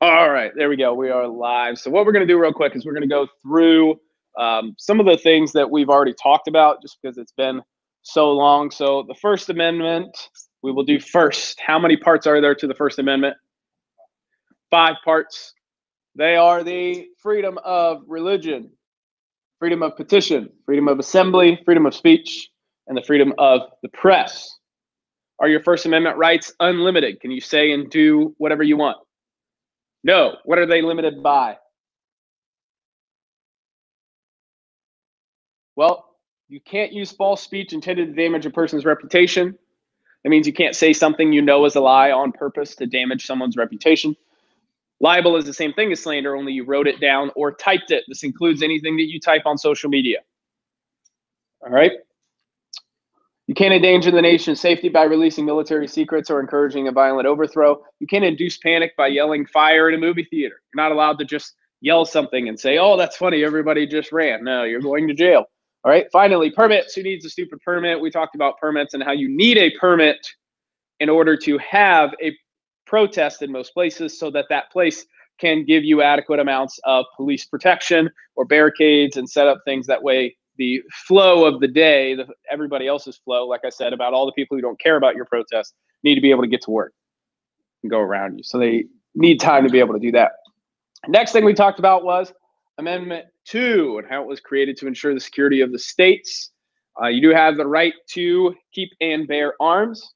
All right, there we go. We are live. So what we're going to do real quick is we're going to go through some of the things that we've already talked about just because it's been so long. So the First Amendment, we will do first. How many parts are there to the First Amendment? 5 parts. They are the freedom of religion, freedom of petition, freedom of assembly, freedom of speech, and the freedom of the press. Are your First Amendment rights unlimited? Can you say and do whatever you want? No. What are they limited by? Well, you can't use false speech intended to damage a person's reputation. That means you can't say something you know is a lie on purpose to damage someone's reputation. Libel is the same thing as slander, only you wrote it down or typed it. This includes anything that you type on social media. All right? You can't endanger the nation's safety by releasing military secrets or encouraging a violent overthrow. You can't induce panic by yelling fire in a movie theater. You're not allowed to just yell something and say, oh, that's funny, everybody just ran. No, you're going to jail. All right, finally, permits. Who needs a stupid permit? We talked about permits and how you need a permit in order to have a protest in most places so that that place can give you adequate amounts of police protection or barricades and set up things that way the flow of the day, everybody else's flow, like I said, about all the people who don't care about your protest, need to be able to get to work and go around you. So they need time to be able to do that. Next thing we talked about was Amendment 2 and how it was created to ensure the security of the states. You do have the right to keep and bear arms.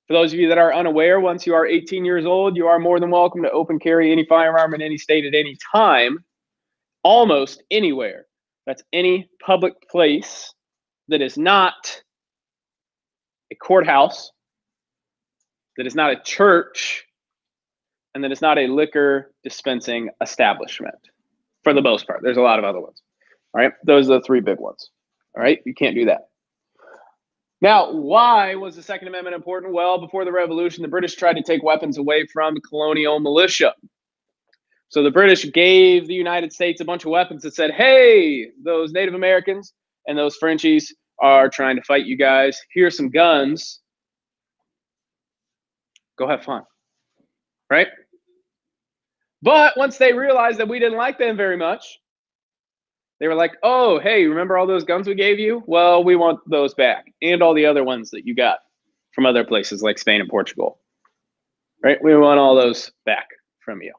For those of you that are unaware, once you are 18 years old, you are more than welcome to open carry any firearm in any state at any time, almost anywhere. That's any public place that is not a courthouse, that is not a church, and that is not a liquor dispensing establishment, for the most part. There's a lot of other ones. All right, those are the 3 big ones. All right, you can't do that. Now, why was the Second Amendment important? Well, before the Revolution, the British tried to take weapons away from colonial militia. So the British gave the United States a bunch of weapons that said, hey, those Native Americans and those Frenchies are trying to fight you guys. Here's some guns. Go have fun. Right? But once they realized that we didn't like them very much, they were like, oh, hey, remember all those guns we gave you? Well, we want those back and all the other ones that you got from other places like Spain and Portugal. Right? We want all those back from you.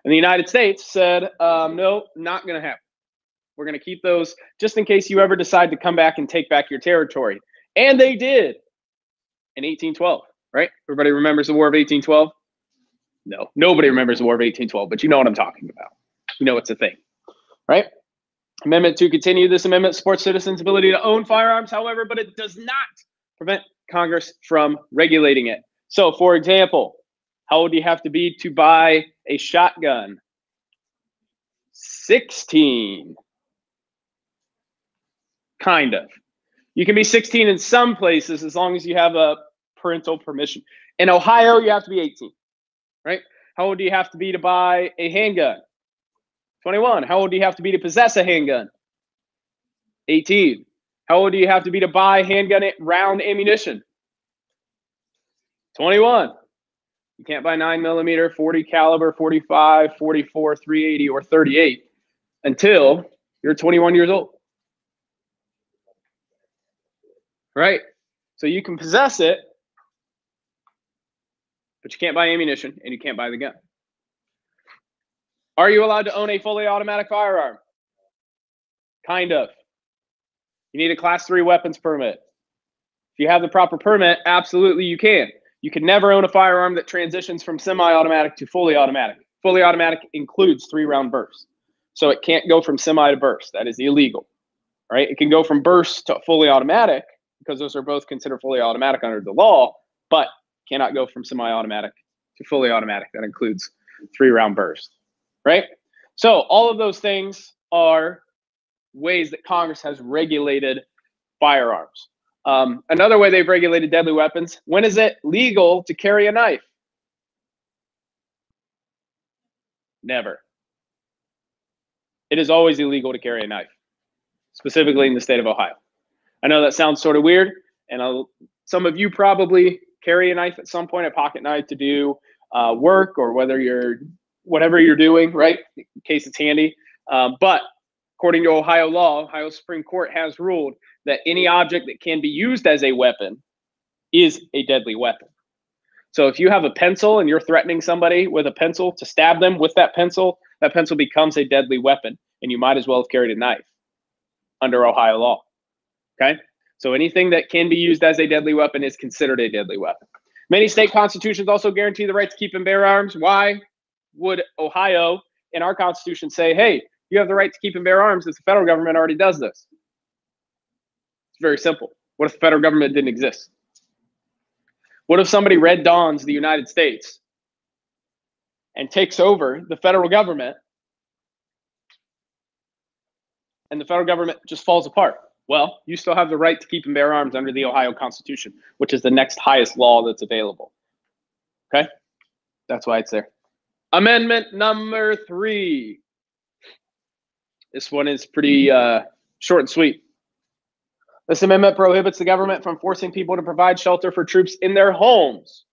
And the United States said, no, not going to happen. We're going to keep those just in case you ever decide to come back and take back your territory. And they did in 1812, right? Everybody remembers the War of 1812? No, nobody remembers the War of 1812, but you know what I'm talking about. You know it's a thing, right? Amendment 2 continue. This amendment supports citizens' ability to own firearms, however, but it does not prevent Congress from regulating it. So, for example, how old do you have to be to buy a shotgun? 16. Kind of. You can be 16 in some places as long as you have a parental permission. In Ohio, you have to be 18, right? How old do you have to be to buy a handgun? 21. How old do you have to be to possess a handgun? 18. How old do you have to be to buy handgun round ammunition? 21. You can't buy 9mm, 40 caliber, 45, 44, 380, or 38 until you're 21 years old. Right? So you can possess it, but you can't buy ammunition and you can't buy the gun. Are you allowed to own a fully automatic firearm? Kind of. You need a Class 3 weapons permit. If you have the proper permit, absolutely you can. You can never own a firearm that transitions from semi-automatic to fully automatic. Fully automatic includes 3-round bursts. So it can't go from semi to burst. That is illegal. Right? It can go from burst to fully automatic because those are both considered fully automatic under the law, but cannot go from semi-automatic to fully automatic. That includes 3-round burst. Right? So all of those things are ways that Congress has regulated firearms. Another way they've regulated deadly weapons, when is it legal to carry a knife? Never. It is always illegal to carry a knife, specifically in the state of Ohio. I know that sounds sort of weird, and some of you probably carry a knife at some point, a pocket knife to do work, or whether you're whatever you're doing, right? In case it's handy. But according to Ohio law, Ohio Supreme Court has ruled that any object that can be used as a weapon is a deadly weapon. So if you have a pencil and you're threatening somebody with a pencil to stab them with that pencil becomes a deadly weapon, and you might as well have carried a knife under Ohio law. Okay? So anything that can be used as a deadly weapon is considered a deadly weapon. Many state constitutions also guarantee the right to keep and bear arms. Why would Ohio in our constitution say, hey, you have the right to keep and bear arms if the federal government already does this? It's very simple. What if the federal government didn't exist? What if somebody red dawns the United States and takes over the federal government and the federal government just falls apart? Well, you still have the right to keep and bear arms under the Ohio Constitution, which is the next highest law that's available. Okay? That's why it's there. Amendment number 3. This one is pretty short and sweet. This amendment prohibits the government from forcing people to provide shelter for troops in their homes.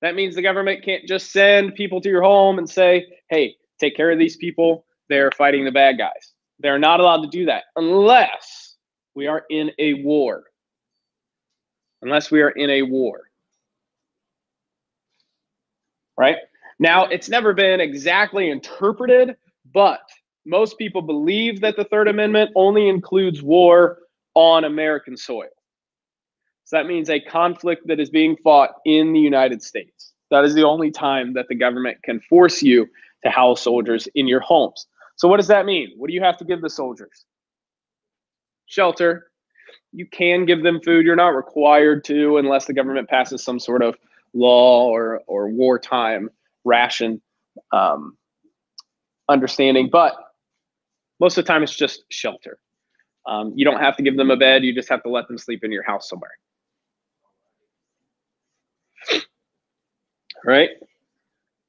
That means the government can't just send people to your home and say, hey, take care of these people. They're fighting the bad guys. They're not allowed to do that unless we are in a war. Unless we are in a war. Right? Now, it's never been exactly interpreted, but most people believe that the Third Amendment only includes war on American soil. So that means a conflict that is being fought in the United States. That is the only time that the government can force you to house soldiers in your homes. So what does that mean? What do you have to give the soldiers? Shelter. You can give them food. You're not required to unless the government passes some sort of law or wartime ration understanding. But most of the time it's just shelter. You don't have to give them a bed. You just have to let them sleep in your house somewhere. All right.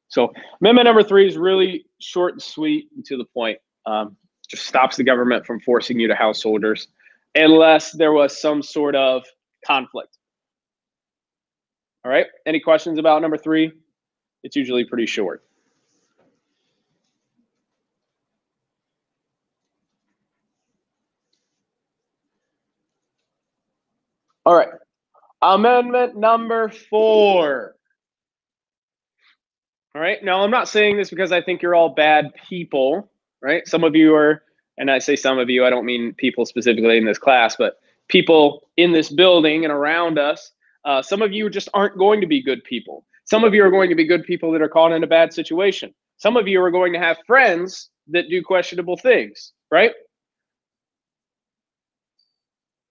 So amendment number 3 is really short and sweet and to the point. Just stops the government from forcing you to house soldiers unless there was some sort of conflict. All right. Any questions about number 3? It's usually pretty short. All right. Amendment number 4. All right. Now, I'm not saying this because I think you're all bad people, right? Some of you are, and I say some of you, I don't mean people specifically in this class, but people in this building and around us. Some of you just aren't going to be good people. Some of you are going to be good people that are caught in a bad situation. Some of you are going to have friends that do questionable things, right?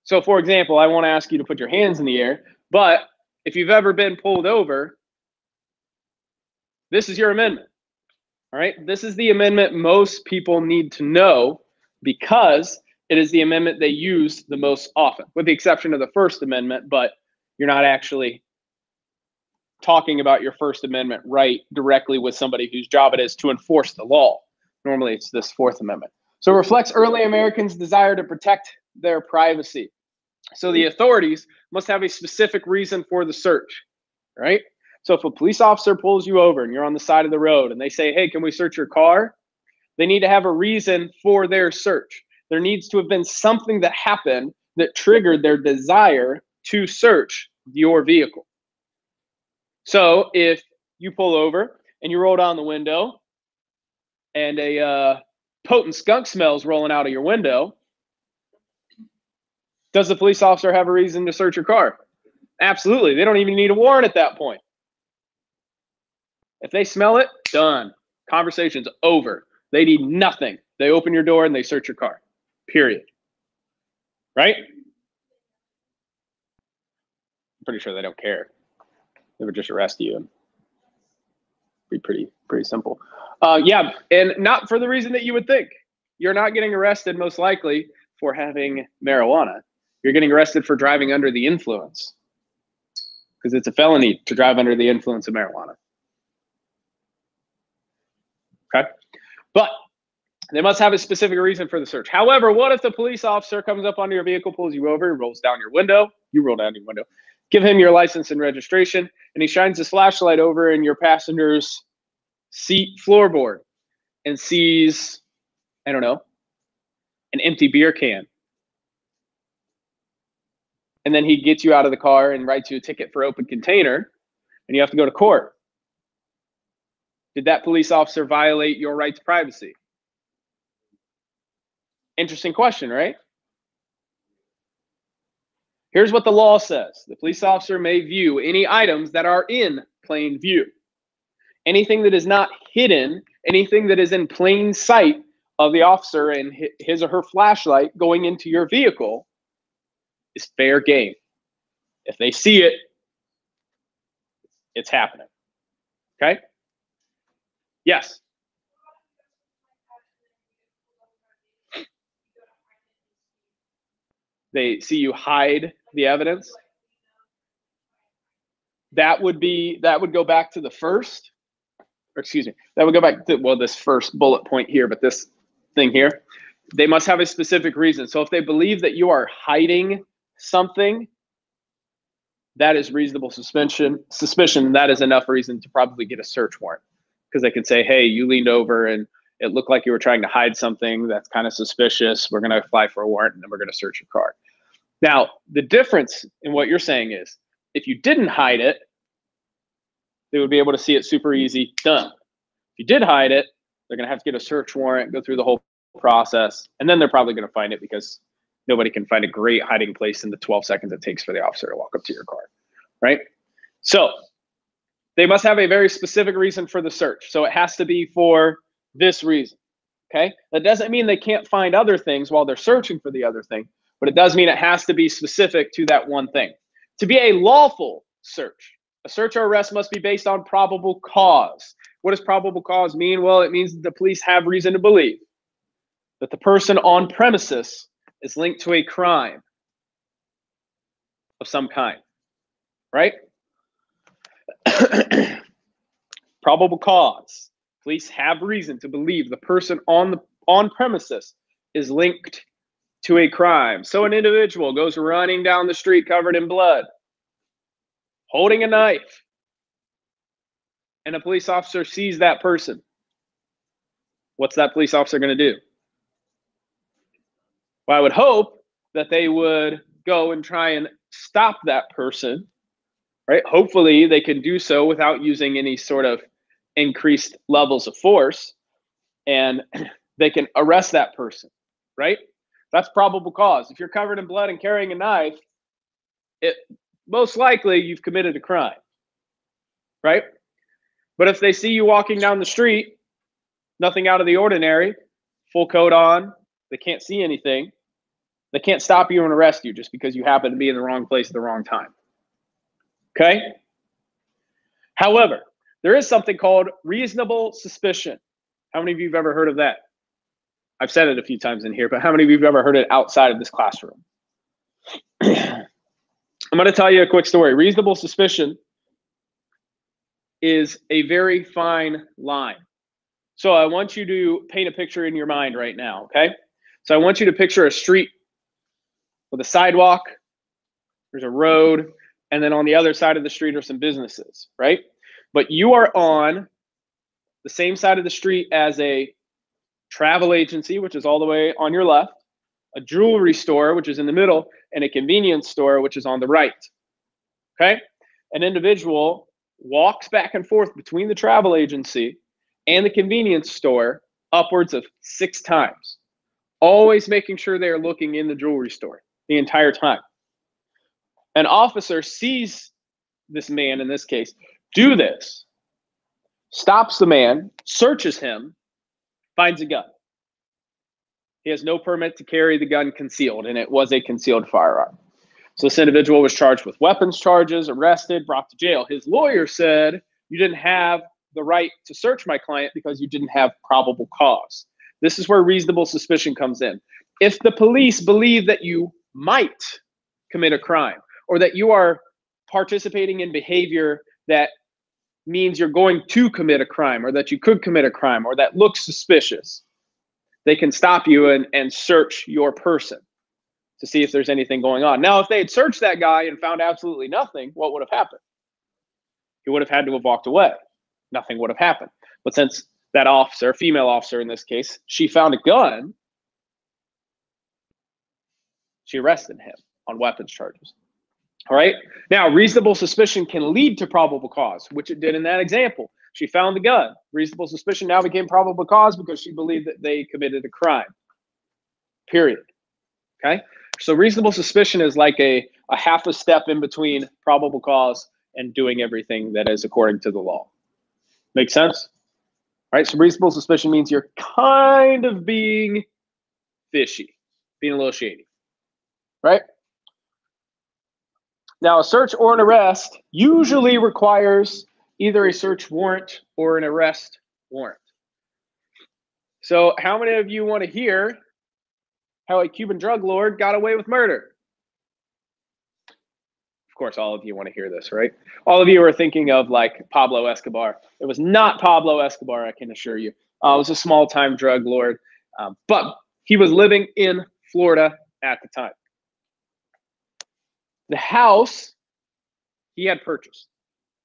So, for example, I won't ask you to put your hands in the air, but if you've ever been pulled over, this is your amendment. All right. This is the amendment most people need to know because it is the amendment they use the most often, with the exception of the First Amendment, but you're not actually talking about your First Amendment right directly with somebody whose job it is to enforce the law. Normally it's this Fourth Amendment. So it reflects early Americans' desire to protect their privacy. So the authorities must have a specific reason for the search, right? So if a police officer pulls you over and you're on the side of the road and they say, hey, can we search your car? They need to have a reason for their search. There needs to have been something that happened that triggered their desire to search your vehicle. So if you pull over and you roll down the window and a potent skunk smell's rolling out of your window, does the police officer have a reason to search your car? Absolutely. They don't even need a warrant at that point. If they smell it, done. Conversation's over. They need nothing. They open your door and they search your car. Period. Right? I'm pretty sure they don't care. They would just arrest you and be pretty simple. Yeah, and not for the reason that you would think. You're not getting arrested most likely for having marijuana. You're getting arrested for driving under the influence because it's a felony to drive under the influence of marijuana. Okay, but they must have a specific reason for the search. However, what if the police officer comes up onto your vehicle, pulls you over, rolls down your window, you roll down your window, give him your license and registration, and he shines his flashlight over in your passenger's seat floorboard and sees, I don't know, an empty beer can. And then he gets you out of the car and writes you a ticket for open container, and you have to go to court. Did that police officer violate your right to privacy? Interesting question, right? Here's what the law says. The police officer may view any items that are in plain view. Anything that is not hidden, anything that is in plain sight of the officer and his or her flashlight going into your vehicle is fair game. If they see it, it's happening. Okay? Yes. They see you hide the evidence. That would go back to the first, or excuse me, that would go back to, well, this first bullet point here, but this thing here, they must have a specific reason. So if they believe that you are hiding something, that is reasonable suspicion. That is enough reason to probably get a search warrant, because they can say, hey, you leaned over and it looked like you were trying to hide something that's kind of suspicious. We're going to apply for a warrant and then we're going to search your car. Now, the difference in what you're saying is if you didn't hide it, they would be able to see it super easy, done. If you did hide it, they're going to have to get a search warrant, go through the whole process, and then they're probably going to find it, because nobody can find a great hiding place in the 12 seconds it takes for the officer to walk up to your car, right? So they must have a very specific reason for the search. So it has to be for this reason, okay? That doesn't mean they can't find other things while they're searching for the other thing, but it does mean it has to be specific to that one thing. To be a lawful search, a search or arrest must be based on probable cause. What does probable cause mean? Well, it means that the police have reason to believe that the person on premises is linked to a crime of some kind, right? Probable cause. Police have reason to believe the person on premises is linked to a crime. So an individual goes running down the street covered in blood, holding a knife, and a police officer sees that person. What's that police officer going to do? Well, I would hope that they would go and try and stop that person, right? Hopefully they can do so without using any sort of increased levels of force, and they can arrest that person, right? That's probable cause. If you're covered in blood and carrying a knife, most likely you've committed a crime, right? But if they see you walking down the street, nothing out of the ordinary, full coat on, they can't see anything, they can't stop you and arrest you just because you happen to be in the wrong place at the wrong time. Okay? However, there is something called reasonable suspicion. How many of you have ever heard of that? I've said it a few times in here, but how many of you have ever heard it outside of this classroom? I'm going to tell you a quick story. Reasonable suspicion is a very fine line. So I want you to paint a picture in your mind right now, okay? So I want you to picture a street with a sidewalk, there's a road, and then on the other side of the street are some businesses, right? But you are on the same side of the street as a travel agency, which is all the way on your left, a jewelry store, which is in the middle, and a convenience store, which is on the right, okay? An individual walks back and forth between the travel agency and the convenience store upwards of 6 times, always making sure they are looking in the jewelry store the entire time. An officer sees this man, in this case, do this, stops the man, searches him, finds a gun. He has no permit to carry the gun concealed, and it was a concealed firearm. So this individual was charged with weapons charges, arrested, brought to jail. His lawyer said, you didn't have the right to search my client because you didn't have probable cause. This is where reasonable suspicion comes in. If the police believe that you might commit a crime, or that you are participating in behavior that means you're going to commit a crime, or that you could commit a crime, or that looks suspicious, they can stop you and search your person to see if there's anything going on. Now, if they had searched that guy and found absolutely nothing, what would have happened? He would have had to have walked away. Nothing would have happened. But since that officer, female officer in this case, she found a gun, she arrested him on weapons charges. All right. Now, reasonable suspicion can lead to probable cause, which it did in that example. She found the gun. Reasonable suspicion now became probable cause because she believed that they committed a crime. Period. Okay. So reasonable suspicion is like a half a step in between probable cause and doing everything that is according to the law. Make sense? All right. So reasonable suspicion means you're kind of being fishy, being a little shady. Right? Now, a search or an arrest usually requires either a search warrant or an arrest warrant. So how many of you want to hear how a Cuban drug lord got away with murder? Of course, all of you want to hear this, right? All of you are thinking of like Pablo Escobar. It was not Pablo Escobar, I can assure you. It was a small-time drug lord, but he was living in Florida at the time. The house he had purchased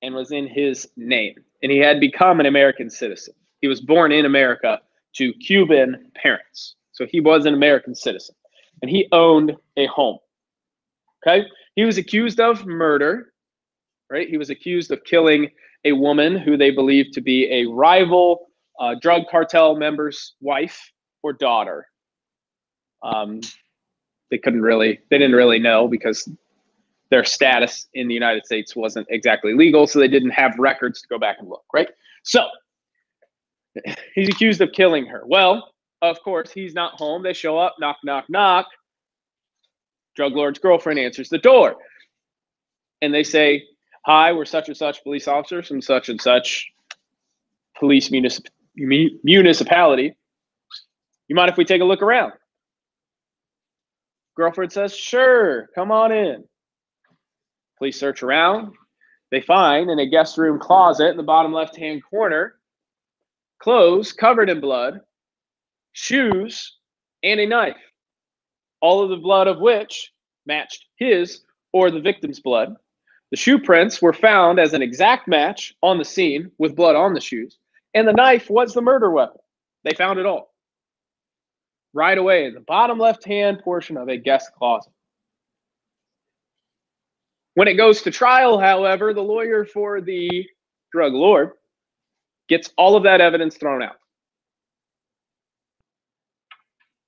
and was in his name, and he had become an American citizen. He was born in America to Cuban parents, so he was an American citizen, and he owned a home. Okay, he was accused of murder, right? He was accused of killing a woman who they believed to be a rival drug cartel member's wife or daughter. They didn't really know because their status in the United States wasn't exactly legal, so they didn't have records to go back and look, right? So he's accused of killing her. Well, of course, he's not home. They show up, knock, knock, knock. Drug lord's girlfriend answers the door. And they say, hi, we're such and such police officers from such and such police municipality. You mind if we take a look around? Girlfriend says, sure, come on in. Police search around. They find in a guest room closet in the bottom left-hand corner, clothes covered in blood, shoes, and a knife. All of the blood of which matched his or the victim's blood. The shoe prints were found as an exact match on the scene with blood on the shoes, and the knife was the murder weapon. They found it all right away in the bottom left-hand portion of a guest closet. When it goes to trial, however, the lawyer for the drug lord gets all of that evidence thrown out.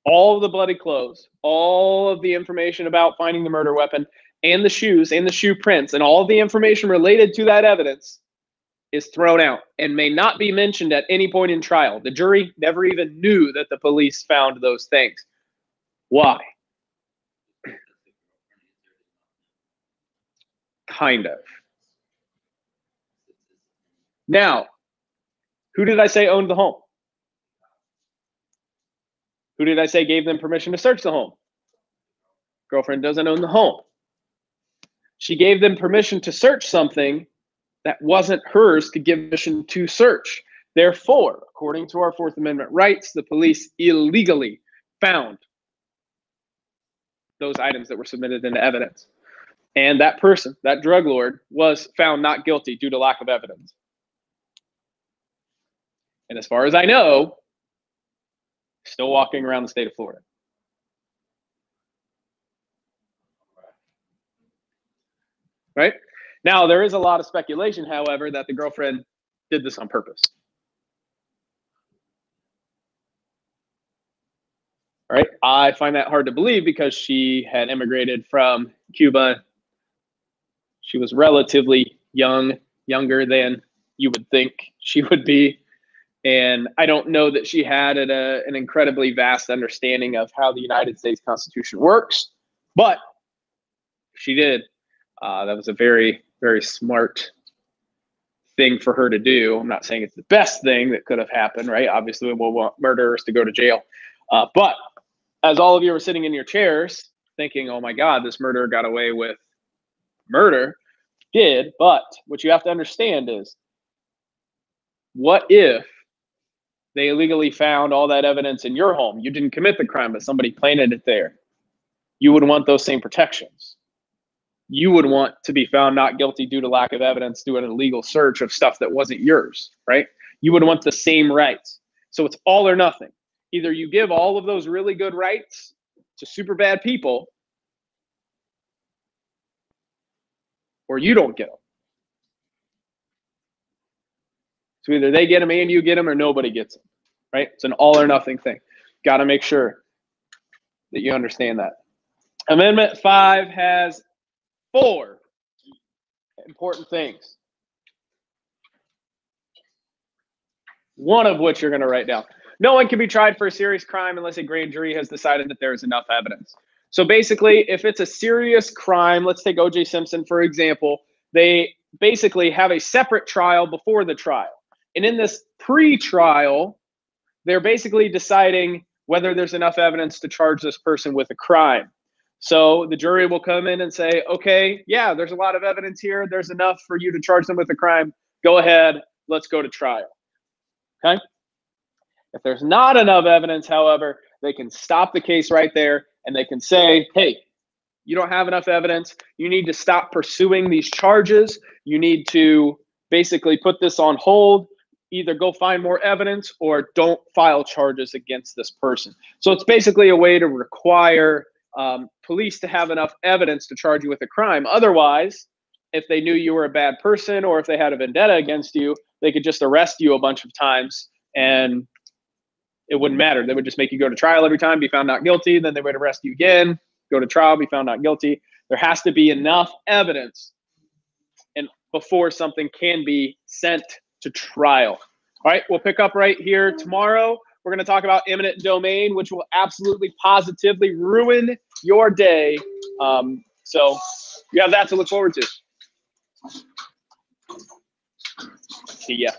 All of the bloody clothes, all of the information about finding the murder weapon, and the shoes and the shoe prints, and all of the information related to that evidence is thrown out and may not be mentioned at any point in trial. The jury never even knew that the police found those things. Why? Kind of. Now, who did I say owned the home? Who did I say gave them permission to search the home? Girlfriend doesn't own the home. She gave them permission to search something that wasn't hers to give permission to search. Therefore, according to our Fourth Amendment rights, the police illegally found those items that were submitted into evidence. And that person, that drug lord, was found not guilty due to lack of evidence. And as far as I know, still walking around the state of Florida. Right? Now, there is a lot of speculation, however, that the girlfriend did this on purpose. All right? I find that hard to believe because she had immigrated from Cuba. She was relatively young, younger than you would think she would be. And I don't know that she had an incredibly vast understanding of how the United States Constitution works, but she did. That was a very, very smart thing for her to do. I'm not saying it's the best thing that could have happened, right? Obviously, we want murderers to go to jail. But as all of you are sitting in your chairs thinking, oh my God, this murderer got away with murder, did, but what you have to understand is, what if they illegally found all that evidence in your home? You didn't commit the crime, but somebody planted it there. You would want those same protections. you would want to be found not guilty due to lack of evidence, do an illegal search of stuff that wasn't yours, right? You would want the same rights. So it's all or nothing. Either you give all of those really good rights to super bad people, or you don't get them. So either they get them and you get them, or nobody gets them, right? It's an all or nothing thing. Got to make sure that you understand that. Amendment 5 has 4 important things, one of which you're going to write down. No one can be tried for a serious crime unless a grand jury has decided that there is enough evidence. So basically, if it's a serious crime, let's take O.J. Simpson, for example, they basically have a separate trial before the trial. And in this pre-trial, they're basically deciding whether there's enough evidence to charge this person with a crime. So the jury will come in and say, okay, yeah, there's a lot of evidence here. There's enough for you to charge them with a crime. Go ahead. Let's go to trial. Okay? If there's not enough evidence, however, they can stop the case right there and they can say, hey, you don't have enough evidence. You need to stop pursuing these charges. You need to basically put this on hold. Either go find more evidence or don't file charges against this person. So it's basically a way to require police to have enough evidence to charge you with a crime. Otherwise, if they knew you were a bad person or if they had a vendetta against you, they could just arrest you a bunch of times and it wouldn't matter. They would just make you go to trial every time, be found not guilty. Then they would arrest you again, go to trial, be found not guilty. There has to be enough evidence and before something can be sent to trial. All right, we'll pick up right here tomorrow. We're going to talk about eminent domain, which will absolutely positively ruin your day. So you have that to look forward to. See ya.